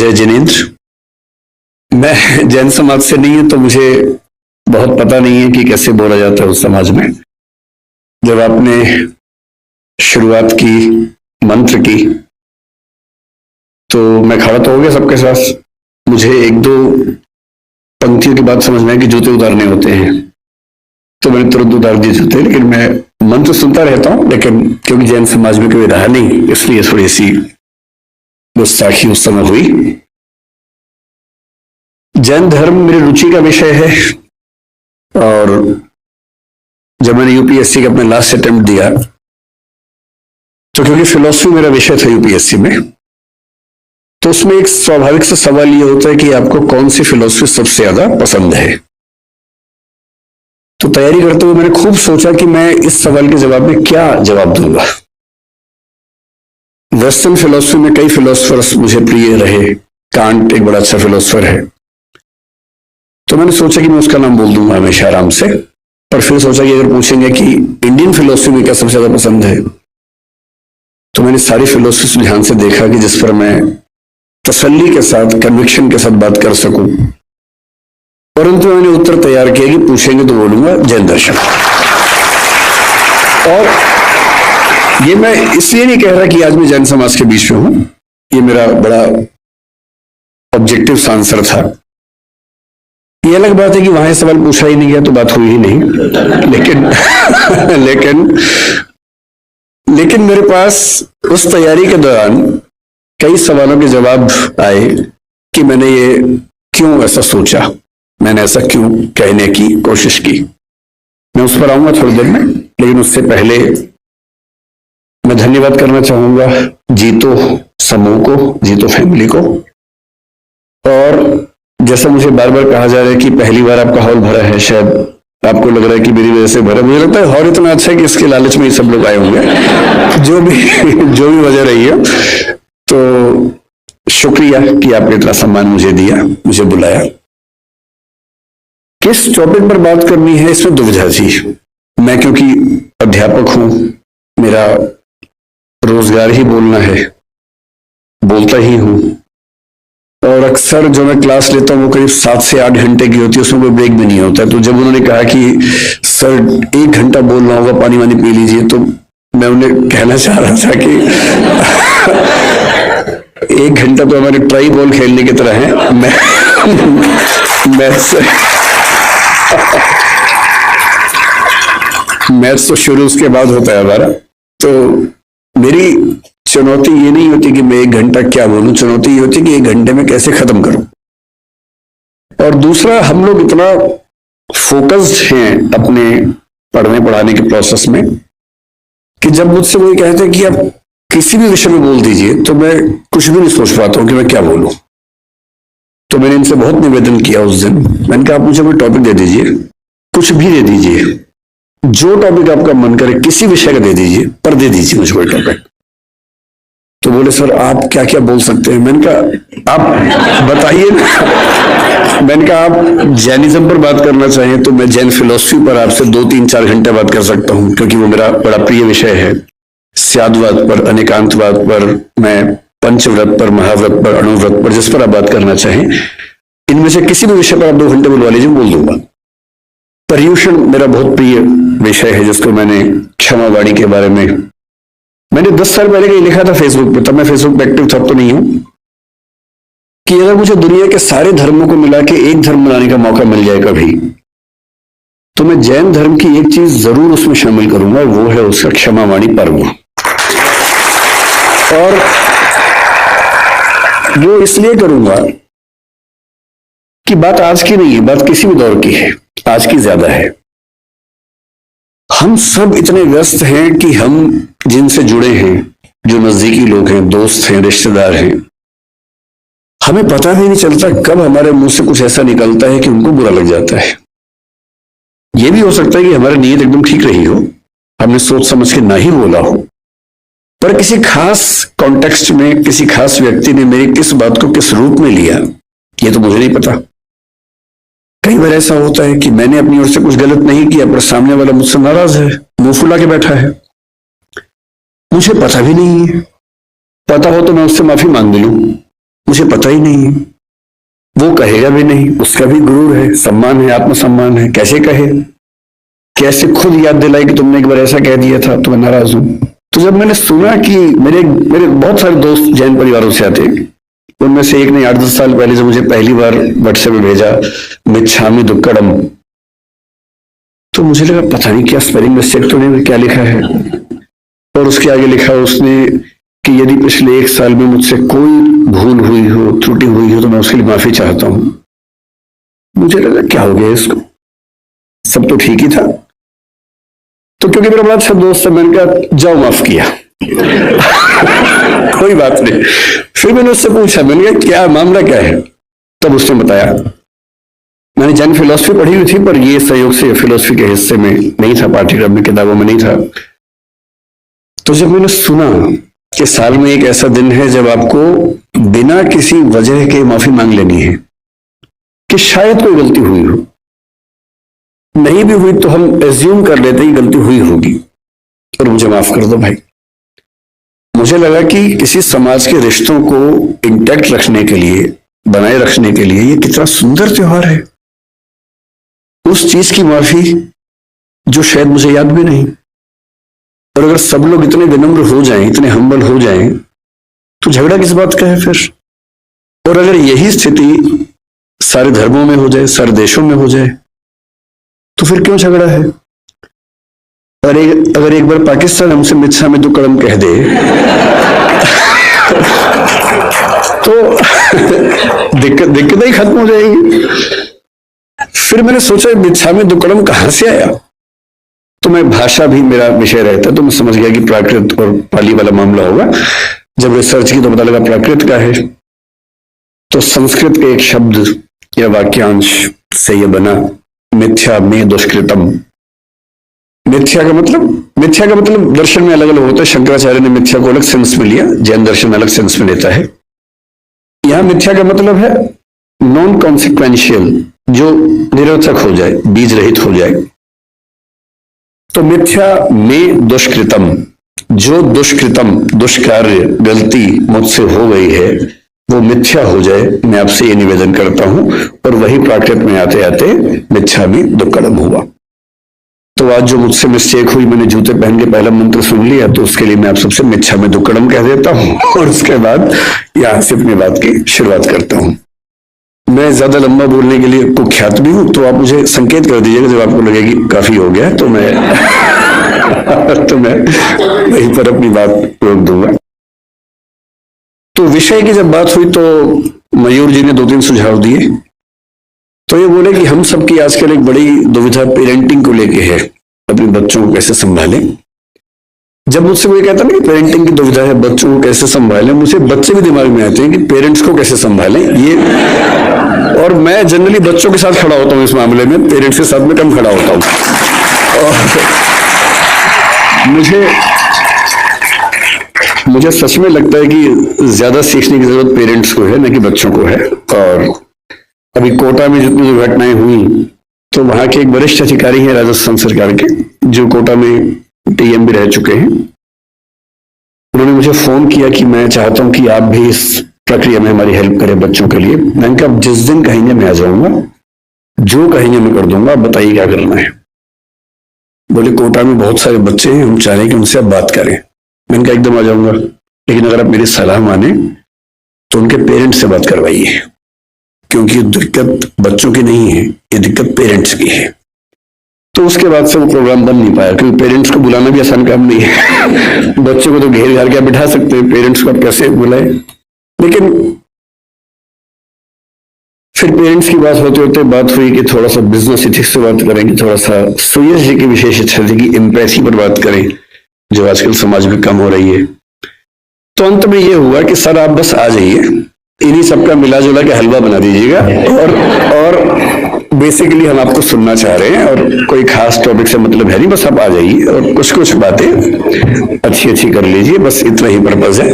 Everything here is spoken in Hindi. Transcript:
जय जिनेंद्र। मैं जैन समाज से नहीं हूं तो मुझे बहुत पता नहीं है कि कैसे बोला जाता है उस समाज में। जब आपने शुरुआत की मंत्र की तो मैं खड़ा तो हो गया सबके साथ। मुझे एक दो पंक्तियों की बात समझ में आई कि जूते उतारने होते हैं तो मैंने तुरंत उतार दिए जूते, लेकिन मैं मंत्र सुनता रहता हूं, लेकिन क्योंकि जैन समाज में कोई रहा नहीं इसलिए थोड़ी सी गुस्ताखी उस समय हुई। जैन धर्म मेरी रुचि का विषय है और जब मैंने यूपीएससी का अपना लास्ट अटेम्प्ट दिया तो क्योंकि फिलॉसफी मेरा विषय था यूपीएससी में, तो उसमें एक स्वाभाविक सा सवाल ये होता है कि आपको कौन सी फिलॉसफी सबसे ज्यादा पसंद है। तो तैयारी करते हुए मैंने खूब सोचा कि मैं इस सवाल के जवाब में क्या जवाब दूंगा। वेस्टर्न फिलॉसफी में कई फिलोसफर्स मुझे प्रिय रहे। कांट एक बड़ा अच्छा फिलोसफर है, तो मैंने सोचा कि मैं उसका नाम बोल दूंगा हमेशा आराम से। पर फिर सोचा कि अगर पूछेंगे कि इंडियन फिलोसफी में क्या सबसे ज्यादा पसंद है, तो मैंने सारी फिलोसफी ध्यान से देखा कि जिस पर मैं तसल्ली के साथ, कन्विक्शन के साथ बात कर सकूं। परंतु मैंने उत्तर तैयार किया कि पूछेंगे तो बोलूंगा जैन दर्शन। और ये मैं इसलिए नहीं कह रहा कि आज मैं जैन समाज के बीच में हूं, ये मेरा बड़ा ऑब्जेक्टिव आंसर था। ये अलग बात है कि वहां सवाल पूछा ही नहीं गया तो बात हुई ही नहीं, लेकिन मेरे पास उस तैयारी के दौरान कई सवालों के जवाब आए कि मैंने ये क्यों ऐसा सोचा, मैंने ऐसा क्यों कहने की कोशिश की। मैं उस पर आऊंगा थोड़ी देर में, लेकिन उससे पहले मैं धन्यवाद करना चाहूंगा जीतो समूह को, जीतो फैमिली को। और जैसा मुझे बार बार कहा जा रहा है कि पहली बार आपका हॉल भरा है, शायद आपको लग रहा है कि मेरी वजह से भरा, मुझे लगता है हॉल इतना अच्छा है कि इसके लालच में ही सब लोग आए होंगे। जो भी वजह रही है, तो शुक्रिया कि आपने इतना सम्मान मुझे दिया, मुझे बुलाया। किस टॉपिक पर बात करनी है इसमें दुविधा थी। मैं क्योंकि अध्यापक हूं, मेरा रोजगार ही बोलना है, बोलता ही हूं, और अक्सर जो मैं क्लास लेता हूं वो करीब 7 से 8 घंटे की होती है, उसमें कोई ब्रेक भी नहीं होता। तो जब उन्होंने कहा कि सर 1 घंटा बोलना होगा, पानी वानी पी लीजिए, तो मैं उन्हें कहना चाह रहा था कि 1 घंटा तो हमारे ट्राई बॉल खेलने की तरह है। मैथ्स तो शुरू उसके बाद होता है हमारा। तो मेरी चुनौती ये नहीं होती कि मैं 1 घंटा क्या बोलूं, चुनौती ये होती कि 1 घंटे में कैसे खत्म करूं। और दूसरा, हम लोग इतना फोकस्ड हैं अपने पढ़ने पढ़ाने के प्रोसेस में कि जब मुझसे वही कहते हैं कि आप किसी भी विषय में बोल दीजिए, तो मैं कुछ भी नहीं सोच पाता हूं कि मैं क्या बोलूं। तो मैंने इनसे बहुत निवेदन किया उस दिन। मैंने कहा आप मुझे कोई टॉपिक दे दीजिए, कुछ भी दे दीजिए, जो टॉपिक आपका मन करे, किसी विषय का दे दीजिए, पर दे दीजिए मुझे कोई टॉपिक। तो बोले सर आप क्या क्या बोल सकते हैं। मैंने कहा आप बताइए ना। मैंने कहा आप जैनिज्म पर बात करना चाहें तो मैं जैन फिलोसफी पर आपसे 2, 3, 4 घंटे बात कर सकता हूं, क्योंकि वो मेरा बड़ा प्रिय विषय है। स्यादवाद पर, अनेकांतवाद पर, मैं पंचव्रत पर, महाव्रत पर, अणुव्रत पर, जिस पर आप बात करना चाहें, इनमें से किसी भी विषय पर आप 2 घंटे बुलवा लीजिए, बोल दूंगा। पर्यूषण मेरा बहुत प्रिय विषय है, जिसको मैंने क्षमावाणी के बारे में मैंने 10 साल पहले कहीं लिखा था फेसबुक पे, तब मैं फेसबुक पे एक्टिव था तो नहीं हूं, कि अगर मुझे दुनिया के सारे धर्मों को मिला के एक धर्म बनाने का मौका मिल जाए कभी, तो मैं जैन धर्म की एक चीज जरूर उसमें शामिल करूंगा, वो है उसका क्षमावाणी पर्व। और वो इसलिए करूंगा कि बात आज की नहीं है, बात किसी भी दौर की है, आज की ज्यादा है। हम सब इतने व्यस्त हैं कि हम जिनसे जुड़े हैं, जो नजदीकी लोग हैं, दोस्त हैं, रिश्तेदार हैं, हमें पता भी नहीं चलता कब हमारे मुंह से कुछ ऐसा निकलता है कि उनको बुरा लग जाता है। यह भी हो सकता है कि हमारी नीयत एकदम ठीक रही हो, हमने सोच समझ के ना ही बोला हो, पर किसी खास कॉन्टेक्स्ट में किसी खास व्यक्ति ने मेरी किस बात को किस रूप में लिया, ये तो मुझे नहीं पता। कई बार ऐसा होता है कि मैंने अपनी ओर से कुछ गलत नहीं किया, पर सामने वाला मुझसे नाराज है, मुंह फुला के बैठा है, मुझे पता भी नहीं है। पता हो तो मैं उससे माफी मांग लूं, मुझे पता ही नहीं है। वो कहेगा भी नहीं, उसका भी गुरूर है, सम्मान है, आत्मसम्मान है, कैसे कहे, कैसे खुद याद दिलाई कि तुमने एक बार ऐसा कह दिया था तो मैं नाराज हूं। तो जब मैंने सुना कि मेरे मेरे बहुत सारे दोस्त जैन परिवारों से आते हैं, उनमें से एक ने 8-10 साल पहले जब मुझे पहली बार व्हाट्सएप में भेजा मिच्छामि दुक्कड़म, तो मुझे लगा पता नहीं क्या स्पेलिंग मिस्टेक तो नहीं, क्या लिखा है। और उसके आगे लिखा उसने कि यदि पिछले 1 साल में मुझसे कोई भूल हुई हो, त्रुटि हुई हो, तो मैं उसके लिए माफी चाहता हूं। मुझे लगा क्या हो गया इसको, सब तो ठीक ही था। तो क्योंकि मेरा बड़ा अच्छा दोस्त है, मैंने कहा जाओ माफ किया। कोई बात नहीं। फिर मैंने उससे पूछा, मैंने कहा क्या मामला क्या है, तब उसने बताया। मैंने जैन फिलॉसफी पढ़ी हुई थी, पर ये सहयोग से फिलॉसफी के हिस्से में नहीं था, पाठ्यक्रम में, किताबों में नहीं था। तो जब मैंने सुना कि साल में एक ऐसा दिन है जब आपको बिना किसी वजह के माफी मांग लेनी है, कि शायद कोई गलती हुई हो, नहीं भी हुई तो हम एज्यूम कर लेते ही गलती हुई होगी, और मुझे माफ कर दो भाई। मुझे लगा कि किसी समाज के रिश्तों को इंटैक्ट रखने के लिए, बनाए रखने के लिए ये कितना सुंदर त्योहार है। उस चीज की माफी जो शायद मुझे याद भी नहीं। और अगर सब लोग इतने विनम्र हो जाएं, इतने हम्बल हो जाएं, तो झगड़ा किस बात का है फिर। और अगर यही स्थिति सारे धर्मों में हो जाए, सारे देशों में हो जाए, तो फिर क्यों झगड़ा है। अगर एक बार पाकिस्तान हमसे मिच्छामि दुक्कड़म कह दे तो दिक्कत ही खत्म हो जाएगी। फिर मैंने सोचा मिच्छामि दुक्कड़म कहां से आया। तो मैं, भाषा भी मेरा विषय रहता, तो मैं समझ गया कि प्राकृत और पाली वाला मामला होगा। जब रिसर्च की तो पता लगा प्राकृत का है। तो संस्कृत के एक शब्द या वाक्यांश से यह बना मिथ्या में दुष्कृतम। मिथ्या का मतलब दर्शन में अलग अलग होता है। शंकराचार्य ने मिथ्या को अलग सेंस में लिया, जैन दर्शन अलग सेंस में लेता है। यहां मिथ्या का मतलब है नॉन कॉन्सिक्वेंशियल, जो निरर्थक हो जाए, बीज रहित हो जाए। तो मिथ्या में दुष्कृतम, जो दुष्कृतम, दुष्कार्य, गलती मुझसे हो गई है वो मिथ्या हो जाए, मैं आपसे ये निवेदन करता हूं। और वही प्राकृत में आते आते मिच्छामि दुक्कड़म हुआ। तो आज जो मुझसे मिस्टेक हुई, मैंने जूते पहन के पहला मंत्र सुन लिया, तो उसके लिए मैं आप सबसे मिच्छामि दुक्कड़म कह देता हूं, और उसके बाद यहां से अपनी बात की शुरुआत करता हूं। मैं ज्यादा लंबा बोलने के लिए कुख्यात भी हूं, तो आप मुझे संकेत कर दीजिएगा जब आपको लगे कि काफी हो गया, तो मैं वहीं पर अपनी बात रोक दूंगा। तो विषय की जब बात हुई तो मयूर जी ने 2-3 सुझाव दिए। तो ये बोले कि हम सबकी आजकल एक बड़ी दुविधा पेरेंटिंग को लेके है, अपने बच्चों को कैसे संभालें। जब मुझसे कोई कहता ना कि पेरेंटिंग की दुविधा है, बच्चों को कैसे संभालें, मुझे बच्चे भी दिमाग में आते हैं कि पेरेंट्स को कैसे संभालें ये। और मैं जनरली बच्चों के साथ खड़ा होता हूं इस मामले में, पेरेंट्स के साथ में कम खड़ा होता हूं। और मुझे सच में लगता है कि ज्यादा सीखने की जरूरत पेरेंट्स को है, न कि बच्चों को है। और अभी कोटा में जितनी घटनाएं हुई, तो वहां के एक वरिष्ठ अधिकारी हैं राजस्थान सरकार के, जो कोटा में टीएम भी रह चुके हैं। उन्होंने मुझे फोन किया कि मैं चाहता हूं कि आप भी इस प्रक्रिया में हमारी हेल्प करें बच्चों के लिए। मैंने कहा जिस दिन कहेंगे मैं आ जाऊंगा, जो कहेंगे मैं कर दूंगा, आप बताइए क्या करना है। बोले कोटा में बहुत सारे बच्चे हैं, हम चाह रहे हैं कि उनसे आप बात करें। मैंने कहा एकदम आ जाऊंगा, लेकिन अगर आप मेरी सलाह माने तो उनके पेरेंट्स से बात करवाइए, क्योंकि ये दिक्कत बच्चों की नहीं है, ये दिक्कत पेरेंट्स की है। तो उसके बाद से वो प्रोग्राम बन नहीं पाया, क्योंकि पेरेंट्स को बुलाना भी आसान काम नहीं है। बच्चों को तो घेर घार के बिठा सकते हैं, पेरेंट्स को आप कैसे बुलाए। लेकिन फिर पेरेंट्स की बात होते होते बात हुई कि थोड़ा सा बिजनेस इथिक्स से बात करेंगे, थोड़ा सा सुयश जी की विशेष इच्छा थी कि एम्पैथी पर बात करें, जो आजकल समाज में कम हो रही है। तो अंत में ये हुआ कि सर आप बस आ जाइए, इन्हीं सबका मिला जुला के हलवा बना दीजिएगा, और बेसिकली हम आपको सुनना चाह रहे हैं, और कोई खास टॉपिक से मतलब है नहीं, बस आप आ जाइए और कुछ कुछ बातें अच्छी अच्छी कर लीजिए, बस इतना ही पर्पज है।